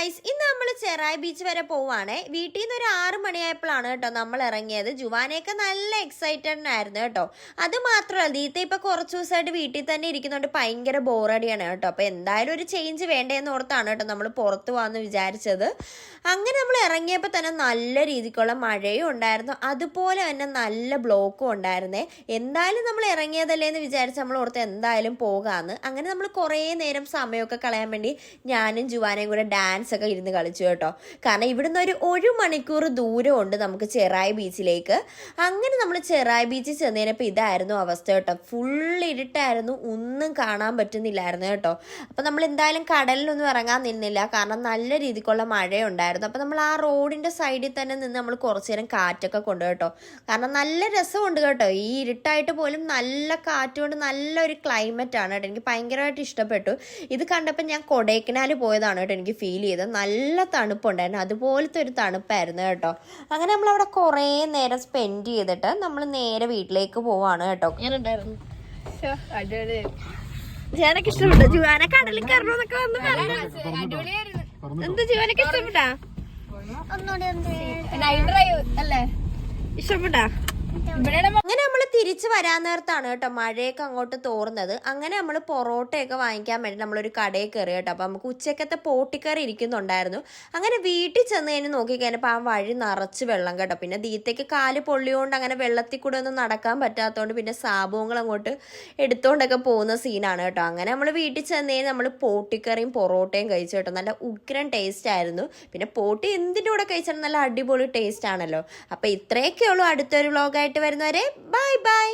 Guys, ഇന്ന് നമ്മൾ Cherai beach വരെ പോവാണ്. വീട്ടിൽ നിന്ന് ഒരു 6 മണിയായപ്പോഴാണ് കേട്ടോ നമ്മൾ ഇറങ്ങിയത്. ജുവാനയൊക്കെ നല്ല എക്സൈറ്റഡ് ആയിരുന്നു കേട്ടോ. അത് മാത്രമല്ല, ദീത്ത ഇപ്പൊ കുറച്ച് ദിവസമായിട്ട് വീട്ടിൽ തന്നെ ഇരിക്കുന്നതുകൊണ്ട് ഭയങ്കര ബോറടിയാണ് കേട്ടോ. അപ്പൊ എന്തായാലും ഒരു ചേഞ്ച് വേണ്ടേന്ന് ഓർത്താണ് കേട്ടോ നമ്മൾ പുറത്തു പോകാന്ന് വിചാരിച്ചത്. അങ്ങനെ നമ്മൾ ഇറങ്ങിയപ്പോൾ തന്നെ നല്ല രീതിക്കുള്ള മഴയും ഉണ്ടായിരുന്നു, അതുപോലെ തന്നെ നല്ല ബ്ലോക്കും ഉണ്ടായിരുന്നേ. എന്തായാലും നമ്മൾ ഇറങ്ങിയതല്ലേ എന്ന് വിചാരിച്ച് നമ്മൾ ഓർത്ത് എന്തായാലും പോകാന്ന്. അങ്ങനെ നമ്മൾ കുറേ നേരം സമയമൊക്കെ കളയാൻ വേണ്ടി ഞാനും ജുവാനയും കൂടെ ഡാൻസ് ഒക്കെ ഇരുന്ന് കളിച്ചു കേട്ടോ. കാരണം ഇവിടുന്ന് ഒരു മണിക്കൂർ ദൂരമുണ്ട് നമുക്ക് ചെറായി ബീച്ചിലേക്ക്. അങ്ങനെ നമ്മൾ ചെറായി ബീച്ചിൽ ചെന്നതിനപ്പോൾ ഇതായിരുന്നു അവസ്ഥ കേട്ടോ. ഫുൾ ഇരുട്ടായിരുന്നു, ഒന്നും കാണാൻ പറ്റുന്നില്ലായിരുന്നു കേട്ടോ. അപ്പം നമ്മൾ എന്തായാലും കടലിലൊന്നും ഇറങ്ങാൻ നിന്നില്ല, കാരണം നല്ല രീതിക്കുള്ള മഴയുണ്ടായിരുന്നു. അപ്പം നമ്മൾ ആ റോഡിൻ്റെ സൈഡിൽ തന്നെ നിന്ന് നമ്മൾ കുറച്ച് നേരം കാറ്റൊക്കെ കൊണ്ടു കേട്ടോ. കാരണം നല്ല രസമുണ്ട് കേട്ടോ. ഈ ഇരുട്ടായിട്ട് പോലും നല്ല കാറ്റുകൊണ്ട് നല്ലൊരു ക്ലൈമറ്റ് ആണ് കേട്ടോ. എനിക്ക് ഭയങ്കരമായിട്ട് ഇഷ്ടപ്പെട്ടു. ഇത് കണ്ടപ്പോൾ ഞാൻ കൊടൈക്കനാൽ പോയതാണ് കേട്ടോ. എനിക്ക് ഫീൽ ചെയ്തത് നല്ല തണുപ്പുണ്ടായിരുന്നു, അതുപോലത്തെ ഒരു തണുപ്പായിരുന്നു കേട്ടോ. അങ്ങനെ നമ്മളവിടെ കുറേ നേരം സ്പെൻഡ് ചെയ്തിട്ട് നമ്മൾ നേരെ വീട്ടിലേക്ക് പോവാണ് കേട്ടോ. ഞാനുണ്ടായിരുന്നു, ജുവാനക്ക് ഇഷ്ടപ്പെട്ടു. ജുവാന കടലിൽ കയറണമെന്നൊക്കെ വന്ന് പറഞ്ഞു. എന്ത് ജുവാനക്ക് ഇഷ്ടപ്പെട്ടാ? അല്ലേ ഇഷ്ടപ്പെട്ടാ? അങ്ങനെ നമ്മൾ തിരിച്ചു വരാൻ നേരത്താണ് കേട്ടോ മഴയൊക്കെ അങ്ങോട്ട് തോർന്നത്. അങ്ങനെ നമ്മൾ പൊറോട്ടയൊക്കെ വാങ്ങിക്കാൻ വേണ്ടി നമ്മളൊരു കടയിൽ കയറി കേട്ടോ. അപ്പം നമുക്ക് ഉച്ചക്കത്തെ പോട്ടിക്കറി ഇരിക്കുന്നുണ്ടായിരുന്നു. അങ്ങനെ വീട്ടിൽ ചെന്ന് കഴിഞ്ഞ് നോക്കിക്കഴിഞ്ഞപ്പോൾ ആ വഴി നിറച്ച് വെള്ളം കേട്ടോ. പിന്നെ ദീത്തയ്ക്ക് കാല് പൊള്ളിയോണ്ട് അങ്ങനെ വെള്ളത്തിൽ കൂടെ ഒന്നും നടക്കാൻ പറ്റാത്തതുകൊണ്ട് പിന്നെ സാബുങ്ങൾ അങ്ങോട്ട് എടുത്തോണ്ടൊക്കെ പോകുന്ന സീനാണ് കേട്ടോ. അങ്ങനെ നമ്മൾ വീട്ടിൽ ചെന്ന് കഴിഞ്ഞാൽ നമ്മൾ പോട്ടിക്കറിയും പൊറോട്ടയും കഴിച്ചു കേട്ടോ. നല്ല ഉഗ്രൻ ടേസ്റ്റ് ആയിരുന്നു. പിന്നെ പോട്ടി എന്തിൻ്റെ കൂടെ കഴിച്ചാലും നല്ല അടിപൊളി ടേസ്റ്റ് ആണല്ലോ. അപ്പം ഇത്രയൊക്കെ ഉള്ളൂ. അടുത്തൊരു വ്ളോഗായിട്ട് വരുന്നവരെ ബൈ ബൈ.